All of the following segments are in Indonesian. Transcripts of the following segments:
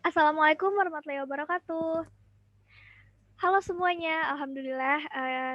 Assalamualaikum warahmatullahi wabarakatuh. Halo semuanya, alhamdulillah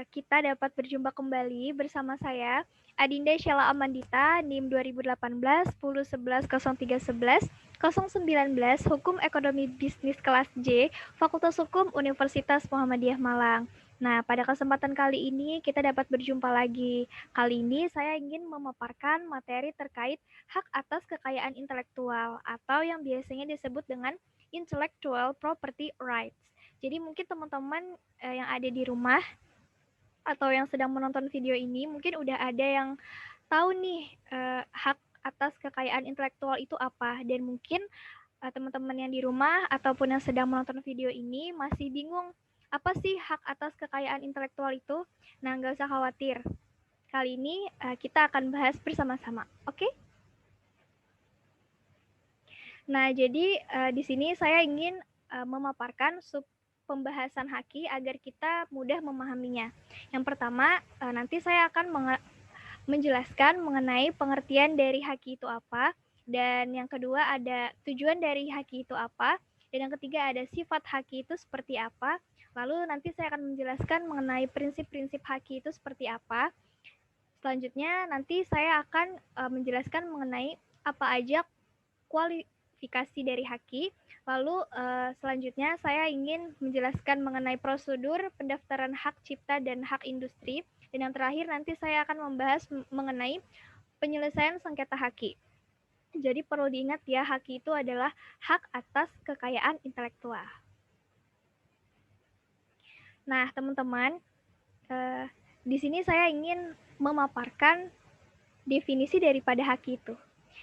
kita dapat berjumpa kembali bersama saya Adinda Sheila Amandita, NIM 2018 10 11 03 11 019 Hukum Ekonomi Bisnis kelas J, Fakultas Hukum Universitas Muhammadiyah Malang. Nah, pada kesempatan kali ini kita dapat berjumpa lagi. Kali ini saya ingin memaparkan materi terkait hak atas kekayaan intelektual atau yang biasanya disebut dengan intellectual property rights. Jadi mungkin teman-teman yang ada di rumah atau yang sedang menonton video ini mungkin udah ada yang tahu nih hak atas kekayaan intelektual itu apa, dan mungkin teman-teman yang di rumah ataupun yang sedang menonton video ini masih bingung apa sih hak atas kekayaan intelektual itu. Nah, nggak usah khawatir. Kali ini kita akan bahas bersama-sama. Oke? Nah, jadi di sini saya ingin memaparkan pembahasan haki agar kita mudah memahaminya. Yang pertama, nanti saya akan menjelaskan mengenai pengertian dari haki itu apa, dan yang kedua ada tujuan dari haki itu apa, dan yang ketiga ada sifat haki itu seperti apa. Lalu nanti saya akan menjelaskan mengenai prinsip-prinsip haki itu seperti apa. Selanjutnya nanti saya akan menjelaskan mengenai apa aja kualifikasi dari haki. Lalu selanjutnya saya ingin menjelaskan mengenai prosedur pendaftaran hak cipta dan hak industri. Dan yang terakhir nanti saya akan membahas mengenai penyelesaian sengketa haki. Jadi perlu diingat ya, haki itu adalah hak atas kekayaan intelektual. Nah, teman-teman, di sini saya ingin memaparkan definisi daripada haki itu.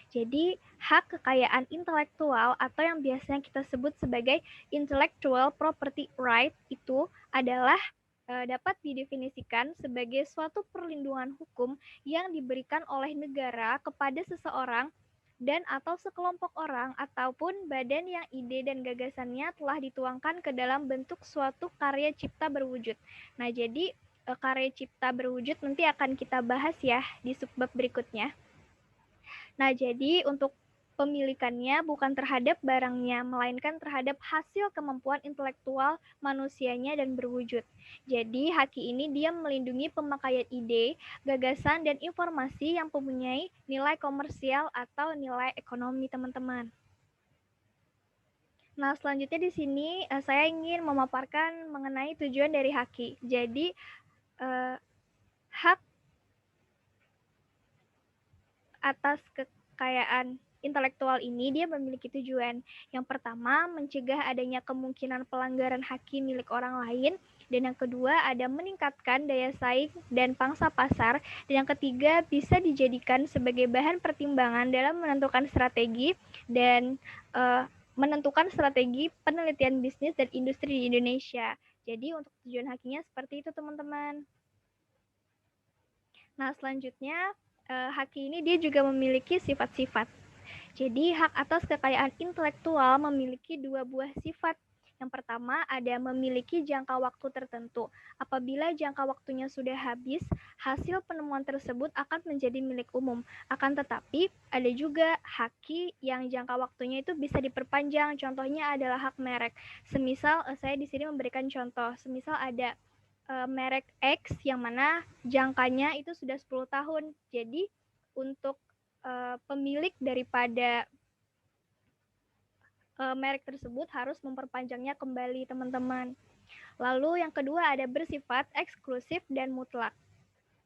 Jadi, hak kekayaan intelektual atau yang biasanya kita sebut sebagai intellectual property right itu adalah dapat didefinisikan sebagai suatu perlindungan hukum yang diberikan oleh negara kepada seseorang dan atau sekelompok orang ataupun badan yang ide dan gagasannya telah dituangkan ke dalam bentuk suatu karya cipta berwujud. Nah, jadi karya cipta berwujud nanti akan kita bahas ya di subbab berikutnya. Nah, jadi untuk pemilikannya bukan terhadap barangnya, melainkan terhadap hasil kemampuan intelektual manusianya dan berwujud. Jadi, haki ini dia melindungi pemakaian ide, gagasan, dan informasi yang mempunyai nilai komersial atau nilai ekonomi, teman-teman. Nah, selanjutnya di sini saya ingin memaparkan mengenai tujuan dari haki. Jadi, hak atas kekayaan intelektual ini dia memiliki tujuan. Yang pertama, mencegah adanya kemungkinan pelanggaran haki milik orang lain. Dan yang kedua, ada meningkatkan daya saing dan pangsa pasar. Dan yang ketiga, bisa dijadikan sebagai bahan pertimbangan dalam menentukan strategi dan menentukan strategi penelitian bisnis dan industri di Indonesia. Jadi untuk tujuan hakinya seperti itu, teman-teman. Nah, selanjutnya haki ini dia juga memiliki sifat-sifat. Jadi, hak atas kekayaan intelektual memiliki dua buah sifat. Yang pertama, ada memiliki jangka waktu tertentu. Apabila jangka waktunya sudah habis, hasil penemuan tersebut akan menjadi milik umum. Akan tetapi, ada juga haki yang jangka waktunya itu bisa diperpanjang. Contohnya adalah hak merek. Semisal, saya di sini memberikan contoh. Semisal ada merek X yang mana jangkanya itu sudah 10 tahun. Jadi, untuk pemilik daripada merek tersebut harus memperpanjangnya kembali, teman-teman. Lalu yang kedua ada bersifat eksklusif dan mutlak.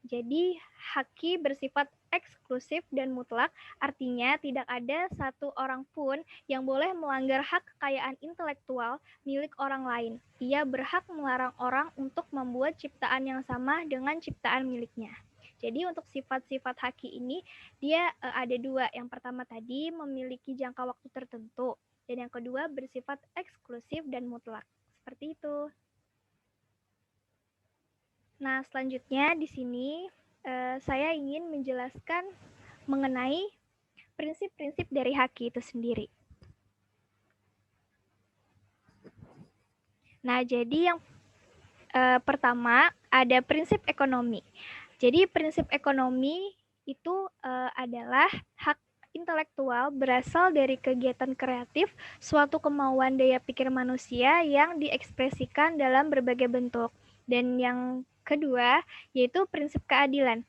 Jadi haki bersifat eksklusif dan mutlak, artinya tidak ada satu orang pun yang boleh melanggar hak kekayaan intelektual milik orang lain. Ia berhak melarang orang untuk membuat ciptaan yang sama dengan ciptaan miliknya. Jadi untuk sifat-sifat haki ini dia ada dua. Yang pertama tadi memiliki jangka waktu tertentu, dan yang kedua bersifat eksklusif dan mutlak. Seperti itu. Nah, selanjutnya di sini saya ingin menjelaskan mengenai prinsip-prinsip dari haki itu sendiri. Nah, jadi yang pertama ada prinsip ekonomi. Jadi prinsip ekonomi itu adalah hak intelektual berasal dari kegiatan kreatif, suatu kemauan daya pikir manusia yang diekspresikan dalam berbagai bentuk. Dan yang kedua, yaitu prinsip keadilan.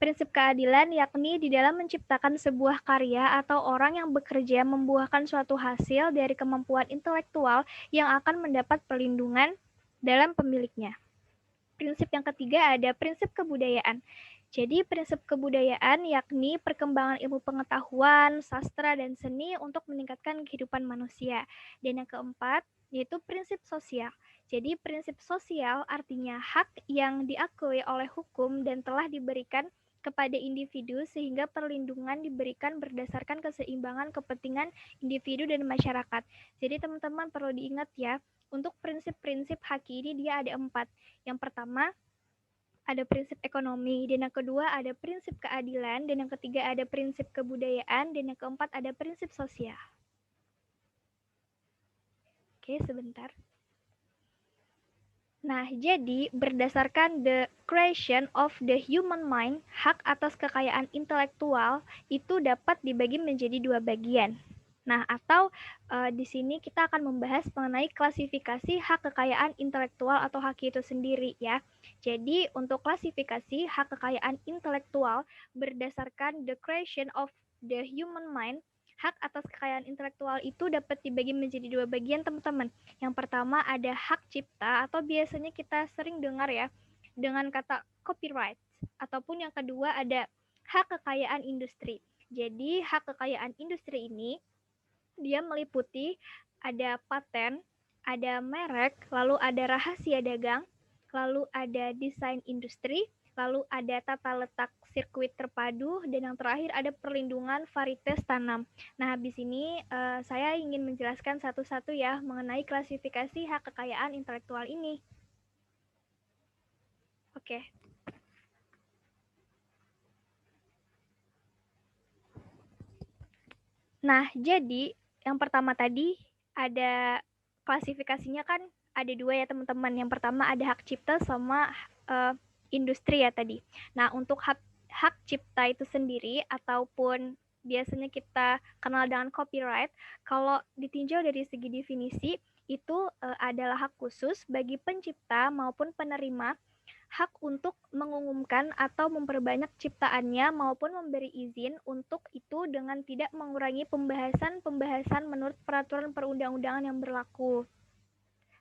Prinsip keadilan yakni di dalam menciptakan sebuah karya atau orang yang bekerja membuahkan suatu hasil dari kemampuan intelektual yang akan mendapat perlindungan dalam pemiliknya. Prinsip yang ketiga ada prinsip kebudayaan. Jadi prinsip kebudayaan yakni perkembangan ilmu pengetahuan, sastra, dan seni untuk meningkatkan kehidupan manusia. Dan yang keempat yaitu prinsip sosial. Jadi prinsip sosial artinya hak yang diakui oleh hukum dan telah diberikan kepada individu sehingga perlindungan diberikan berdasarkan keseimbangan kepentingan individu dan masyarakat. Jadi teman-teman perlu diingat ya, untuk prinsip-prinsip haki ini dia ada 4. Yang pertama ada prinsip ekonomi, dan yang kedua ada prinsip keadilan, dan yang ketiga ada prinsip kebudayaan, dan yang keempat ada prinsip sosial. Oke, sebentar. Nah, jadi berdasarkan the creation of the human mind, hak atas kekayaan intelektual itu dapat dibagi menjadi 2 bagian. Nah, atau di sini kita akan membahas mengenai klasifikasi hak kekayaan intelektual atau hak itu sendiri ya. Jadi, untuk klasifikasi hak kekayaan intelektual berdasarkan the creation of the human mind, hak atas kekayaan intelektual itu dapat dibagi menjadi 2 bagian, teman-teman. Yang pertama ada hak cipta atau biasanya kita sering dengar ya dengan kata copyright, ataupun yang kedua ada hak kekayaan industri. Jadi hak kekayaan industri ini dia meliputi ada paten, ada merek, lalu ada rahasia dagang, lalu ada desain industri, lalu ada tata letak sirkuit terpadu, dan yang terakhir ada perlindungan varietas tanam. Nah, habis ini saya ingin menjelaskan satu-satu ya mengenai klasifikasi hak kekayaan intelektual ini. Oke. Nah, jadi yang pertama tadi ada klasifikasinya kan ada 2 ya teman-teman. Yang pertama ada hak cipta sama industri ya tadi. Nah, untuk hak cipta itu sendiri ataupun biasanya kita kenal dengan copyright, kalau ditinjau dari segi definisi itu adalah hak khusus bagi pencipta maupun penerima hak untuk mengumumkan atau memperbanyak ciptaannya maupun memberi izin untuk itu dengan tidak mengurangi pembahasan menurut peraturan perundang-undangan yang berlaku.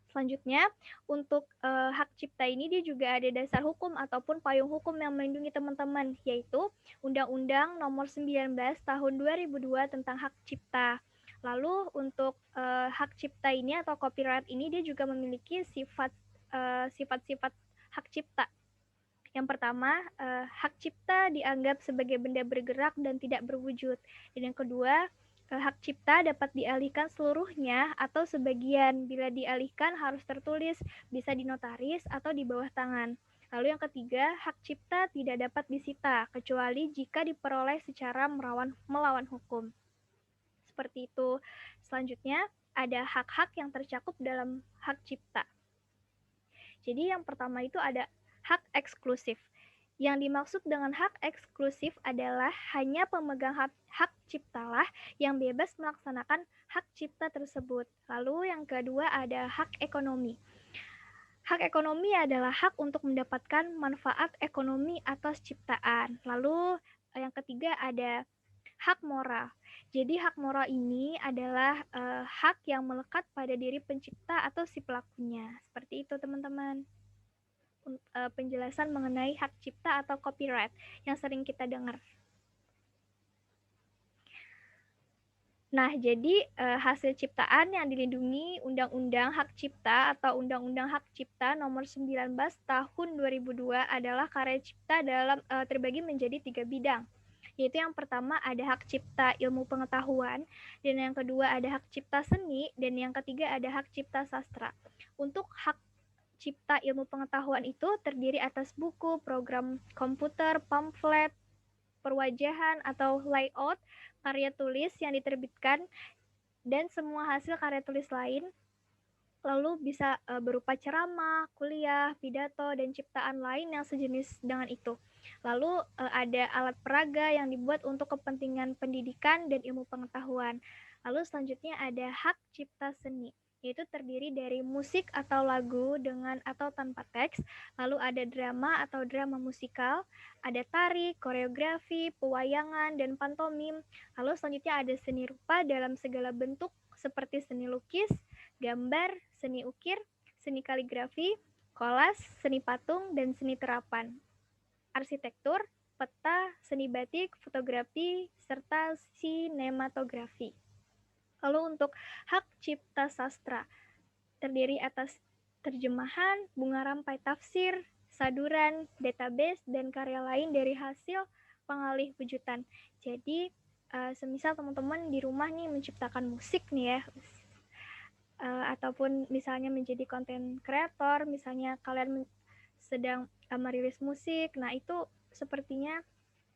Selanjutnya, untuk hak cipta ini dia juga ada dasar hukum ataupun payung hukum yang melindungi teman-teman, yaitu Undang-Undang Nomor 19 Tahun 2002 tentang hak cipta. Lalu untuk hak cipta ini atau copyright ini dia juga memiliki sifat-sifat hak cipta. Yang pertama, hak cipta dianggap sebagai benda bergerak dan tidak berwujud. Dan yang kedua, hak cipta dapat dialihkan seluruhnya atau sebagian. Bila dialihkan harus tertulis, bisa dinotaris atau di bawah tangan. Lalu yang ketiga, hak cipta tidak dapat disita, kecuali jika diperoleh secara melawan hukum. Seperti itu. Selanjutnya, ada hak-hak yang tercakup dalam hak cipta. Jadi yang pertama itu ada hak eksklusif. Yang dimaksud dengan hak eksklusif adalah hanya pemegang hak ciptalah yang bebas melaksanakan hak cipta tersebut. Lalu yang kedua ada hak ekonomi. Hak ekonomi adalah hak untuk mendapatkan manfaat ekonomi atas ciptaan. Lalu yang ketiga ada hak moral. Jadi hak moral ini adalah hak yang melekat pada diri pencipta atau si pelakunya. Seperti itu teman-teman. Penjelasan mengenai hak cipta atau copyright yang sering kita dengar. Nah, jadi hasil ciptaan yang dilindungi Undang-Undang Hak Cipta atau Undang-Undang Hak Cipta Nomor 19 Tahun 2002 adalah karya cipta dalam terbagi menjadi 3 bidang. Yaitu yang pertama ada hak cipta ilmu pengetahuan, dan yang kedua ada hak cipta seni, dan yang ketiga ada hak cipta sastra. Untuk hak cipta ilmu pengetahuan itu terdiri atas buku, program komputer, pamflet, perwajahan atau layout, karya tulis yang diterbitkan, dan semua hasil karya tulis lain Lalu bisa berupa ceramah, kuliah, pidato, dan ciptaan lain yang sejenis dengan itu. Lalu ada alat peraga yang dibuat untuk kepentingan pendidikan dan ilmu pengetahuan. Lalu selanjutnya ada hak cipta seni, yaitu terdiri dari musik atau lagu dengan atau tanpa teks. Lalu ada drama atau drama musikal, ada tari, koreografi, pewayangan, dan pantomim. Lalu selanjutnya ada seni rupa dalam segala bentuk seperti seni lukis, gambar, seni ukir, seni kaligrafi, kolas, seni patung, dan seni terapan, arsitektur, peta, seni batik, fotografi, serta sinematografi. Lalu untuk hak cipta sastra, terdiri atas terjemahan, bunga rampai tafsir, saduran, database, dan karya lain dari hasil pengalih wujudan. Jadi, semisal teman-teman di rumah nih menciptakan musik nih ya, ataupun misalnya menjadi konten kreator, misalnya kalian sedang merilis musik, nah itu sepertinya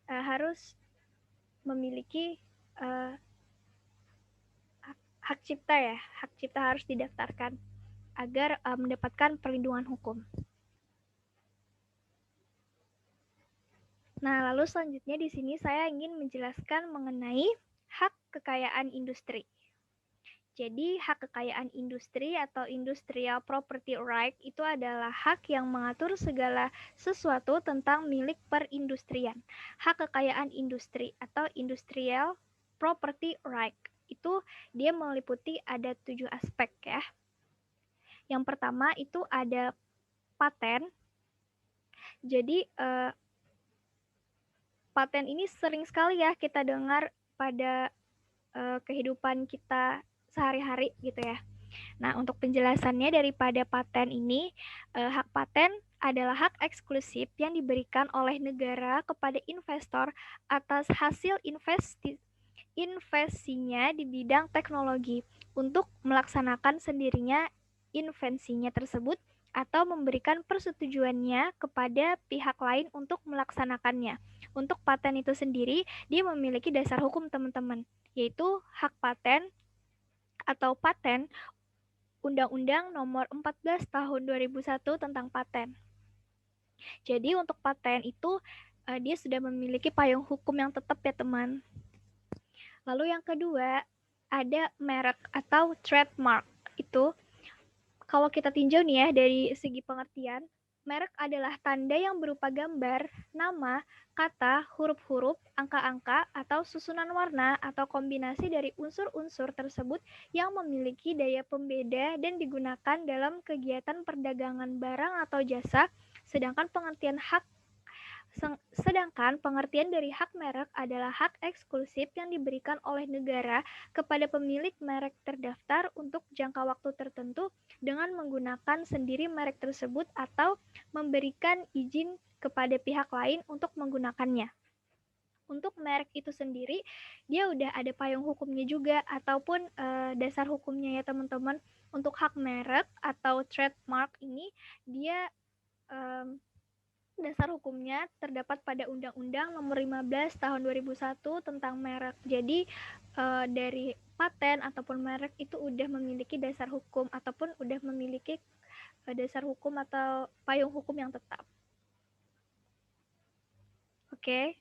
harus memiliki hak cipta ya, hak cipta harus didaftarkan agar mendapatkan perlindungan hukum. Nah, lalu selanjutnya di sini saya ingin menjelaskan mengenai hak kekayaan industri. Jadi, hak kekayaan industri atau industrial property right itu adalah hak yang mengatur segala sesuatu tentang milik perindustrian. Hak kekayaan industri atau industrial property right itu dia meliputi ada 7 aspek ya. Yang pertama itu ada paten. Jadi, paten ini sering sekali ya kita dengar pada kehidupan kita sehari-hari gitu ya. Nah, untuk penjelasannya daripada paten ini, hak paten adalah hak eksklusif yang diberikan oleh negara kepada investor atas hasil investasinya di bidang teknologi untuk melaksanakan sendirinya invensinya tersebut atau memberikan persetujuannya kepada pihak lain untuk melaksanakannya. Untuk paten itu sendiri, dia memiliki dasar hukum teman-teman, yaitu hak paten atau paten Undang-Undang Nomor 14 Tahun 2001 tentang paten. Jadi untuk paten itu dia sudah memiliki payung hukum yang tetap ya teman. Lalu yang kedua ada merek atau trademark. Itu kalau kita tinjau nih ya dari segi pengertian, merek adalah tanda yang berupa gambar, nama, kata, huruf-huruf, angka-angka, atau susunan warna atau kombinasi dari unsur-unsur tersebut yang memiliki daya pembeda dan digunakan dalam kegiatan perdagangan barang atau jasa, sedangkan pengertian dari hak merek adalah hak eksklusif yang diberikan oleh negara kepada pemilik merek terdaftar untuk jangka waktu tertentu dengan menggunakan sendiri merek tersebut atau memberikan izin kepada pihak lain untuk menggunakannya. Untuk merek itu sendiri, dia udah ada payung hukumnya juga ataupun dasar hukumnya ya teman-teman. Untuk hak merek atau trademark ini, dia dasar hukumnya terdapat pada Undang-Undang Nomor 15 Tahun 2001 tentang merek. Jadi dari paten ataupun merek itu udah memiliki dasar hukum ataupun udah memiliki dasar hukum atau payung hukum yang tetap. Oke.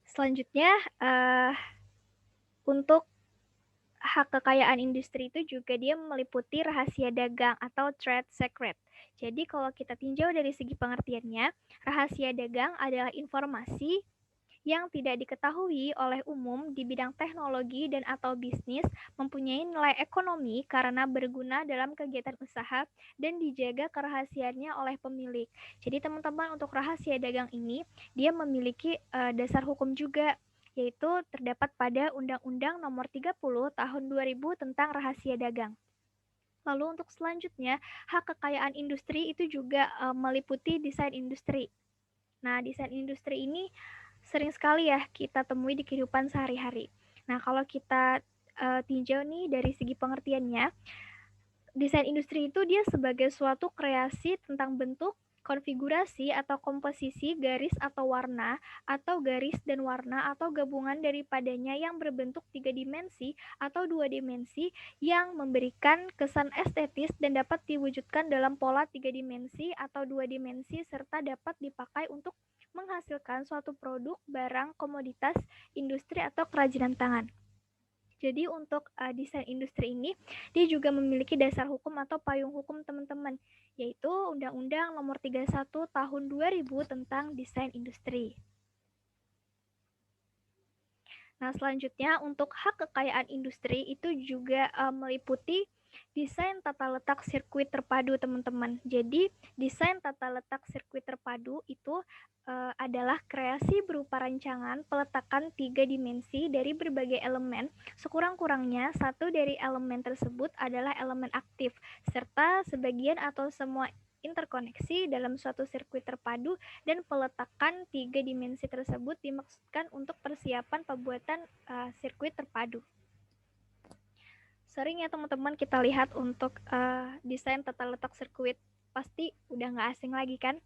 Selanjutnya untuk hak kekayaan industri itu juga dia meliputi rahasia dagang atau trade secret. Jadi kalau kita tinjau dari segi pengertiannya, rahasia dagang adalah informasi yang tidak diketahui oleh umum di bidang teknologi dan atau bisnis mempunyai nilai ekonomi karena berguna dalam kegiatan usaha dan dijaga kerahasiaannya oleh pemilik. Jadi teman-teman untuk rahasia dagang ini dia memiliki dasar hukum juga, yaitu terdapat pada Undang-Undang Nomor 30 Tahun 2000 tentang rahasia dagang. Lalu untuk selanjutnya, hak kekayaan industri itu juga meliputi desain industri. Nah, desain industri ini sering sekali ya kita temui di kehidupan sehari-hari. Nah, kalau kita tinjau nih dari segi pengertiannya, desain industri itu dia sebagai suatu kreasi tentang bentuk, konfigurasi atau komposisi garis atau warna, atau garis dan warna atau gabungan daripadanya yang berbentuk 3 dimensi atau 2 dimensi yang memberikan kesan estetis dan dapat diwujudkan dalam pola 3 dimensi atau 2 dimensi serta dapat dipakai untuk menghasilkan suatu produk, barang, komoditas, industri atau kerajinan tangan. Jadi untuk desain industri ini, dia juga memiliki dasar hukum atau payung hukum teman-teman, yaitu Undang-Undang Nomor 31 Tahun 2000 tentang Desain Industri. Nah, selanjutnya untuk hak kekayaan industri itu juga meliputi desain tata letak sirkuit terpadu, teman-teman. Jadi, desain tata letak sirkuit terpadu itu adalah kreasi berupa rancangan peletakan 3 dimensi dari berbagai elemen. Sekurang-kurangnya, satu dari elemen tersebut adalah elemen aktif, serta sebagian atau semua interkoneksi dalam suatu sirkuit terpadu, dan peletakan 3 dimensi tersebut dimaksudkan untuk persiapan pembuatan sirkuit terpadu. Sering ya teman-teman kita lihat untuk desain tata letak sirkuit, pasti udah nggak asing lagi kan?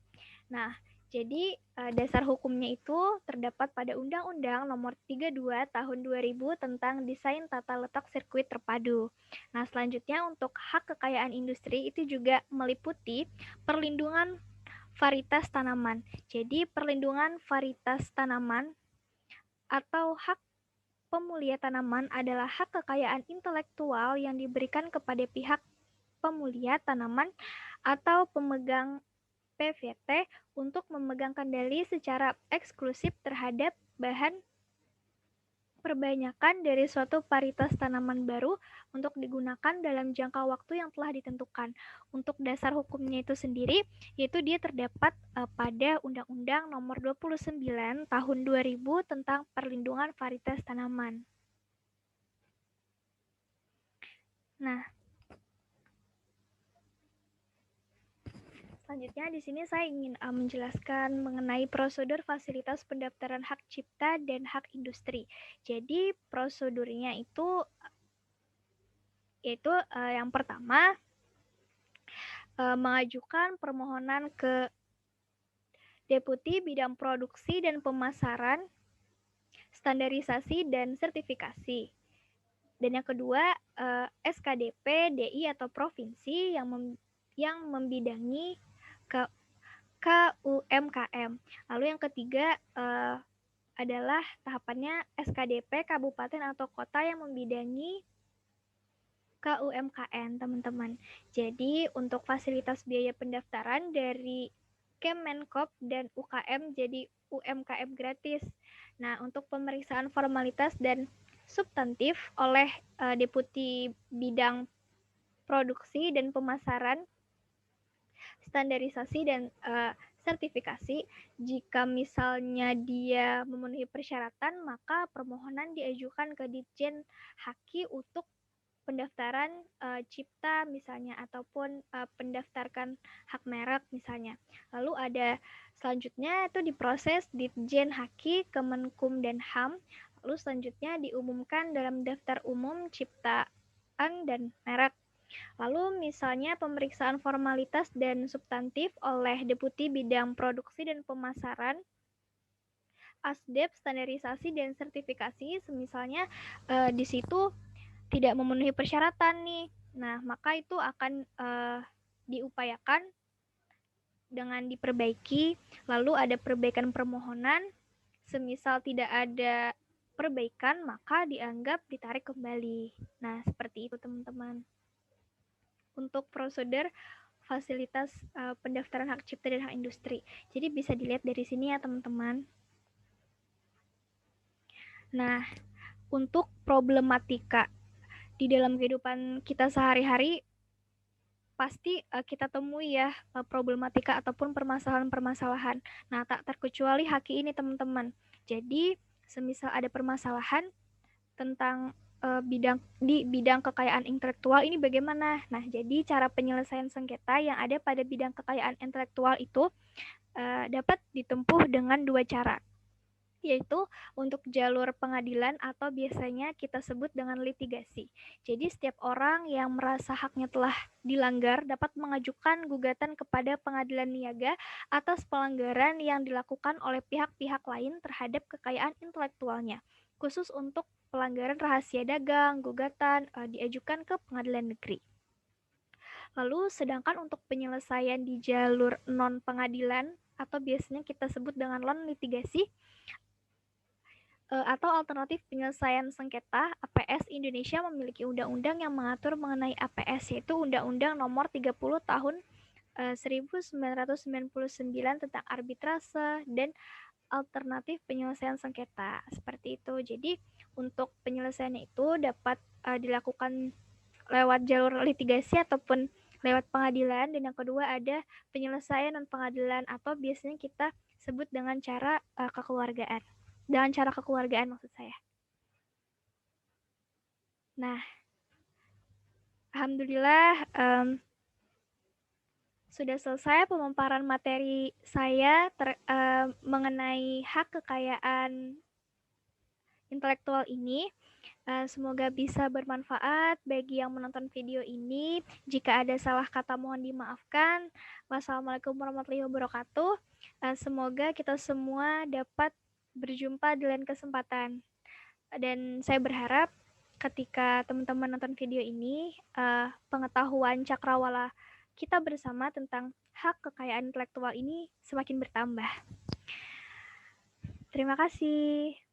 Nah, jadi dasar hukumnya itu terdapat pada Undang-Undang Nomor 32 Tahun 2000 tentang Desain Tata Letak Sirkuit Terpadu. Nah, selanjutnya untuk hak kekayaan industri itu juga meliputi perlindungan varietas tanaman. Jadi, perlindungan varietas tanaman atau hak pemulia tanaman adalah hak kekayaan intelektual yang diberikan kepada pihak pemulia tanaman atau pemegang PVT untuk memegang kendali secara eksklusif terhadap bahan perbanyakan dari suatu varietas tanaman baru untuk digunakan dalam jangka waktu yang telah ditentukan. Untuk dasar hukumnya itu sendiri, yaitu dia terdapat pada Undang-Undang Nomor 29 Tahun 2000 tentang Perlindungan Varietas Tanaman. Nah, selanjutnya di sini saya ingin menjelaskan mengenai prosedur fasilitas pendaftaran hak cipta dan hak industri. Jadi prosedurnya itu yaitu yang pertama mengajukan permohonan ke Deputi Bidang Produksi dan Pemasaran, Standarisasi dan Sertifikasi. Dan yang kedua SKDP DI atau provinsi yang membidangi ke KUMKM. Lalu yang ketiga adalah tahapannya SKDP kabupaten atau kota yang membidangi KUMKM, teman-teman. Jadi untuk fasilitas biaya pendaftaran dari Kemenkop dan UKM jadi UMKM gratis. Nah, untuk pemeriksaan formalitas dan substantif oleh Deputi Bidang Produksi dan Pemasaran, Standarisasi dan sertifikasi, jika misalnya dia memenuhi persyaratan, maka permohonan diajukan ke Ditjen Haki untuk pendaftaran cipta misalnya ataupun pendaftarkan hak merek misalnya. Lalu ada selanjutnya itu diproses Ditjen Haki, Kemenkum dan HAM. Lalu selanjutnya diumumkan dalam daftar umum ciptaan dan merek. Lalu misalnya pemeriksaan formalitas dan substantif oleh Deputi Bidang Produksi dan Pemasaran, ASDEP, Standarisasi dan Sertifikasi, semisalnya di situ tidak memenuhi persyaratan nih. Nah, maka itu akan diupayakan dengan diperbaiki. Lalu ada perbaikan permohonan. Semisal tidak ada perbaikan, maka dianggap ditarik kembali. Nah, seperti itu teman-teman. Untuk prosedur fasilitas pendaftaran hak cipta dan hak industri. Jadi bisa dilihat dari sini ya teman-teman. Nah, untuk problematika di dalam kehidupan kita sehari-hari pasti kita temui ya problematika ataupun permasalahan-permasalahan. Nah, tak terkecuali haki ini teman-teman. Jadi, semisal ada permasalahan tentang bidang kekayaan intelektual ini bagaimana? Nah, jadi cara penyelesaian sengketa yang ada pada bidang kekayaan intelektual itu dapat ditempuh dengan dua cara, yaitu untuk jalur pengadilan atau biasanya kita sebut dengan litigasi. Jadi setiap orang yang merasa haknya telah dilanggar dapat mengajukan gugatan kepada pengadilan niaga atas pelanggaran yang dilakukan oleh pihak-pihak lain terhadap kekayaan intelektualnya. Khusus untuk pelanggaran rahasia dagang, gugatan diajukan ke pengadilan negeri. Lalu sedangkan untuk penyelesaian di jalur non pengadilan atau biasanya kita sebut dengan non litigasi atau alternatif penyelesaian sengketa, APS Indonesia memiliki undang-undang yang mengatur mengenai APS, yaitu Undang-Undang Nomor 30 Tahun 1999 tentang arbitrase dan alternatif penyelesaian sengketa. Seperti itu. Jadi untuk penyelesaian itu dapat dilakukan lewat jalur litigasi ataupun lewat pengadilan, dan yang kedua ada penyelesaian non pengadilan atau biasanya kita sebut dengan cara kekeluargaan. Dengan cara kekeluargaan maksud saya. Nah, alhamdulillah sudah selesai pemaparan materi saya mengenai hak kekayaan intelektual ini. Semoga bisa bermanfaat bagi yang menonton video ini. Jika ada salah kata mohon dimaafkan. Wassalamualaikum warahmatullahi wabarakatuh. Semoga kita semua dapat berjumpa di lain kesempatan. Dan saya berharap ketika teman-teman nonton video ini, pengetahuan cakrawala kita bersama tentang hak kekayaan intelektual ini semakin bertambah. Terima kasih.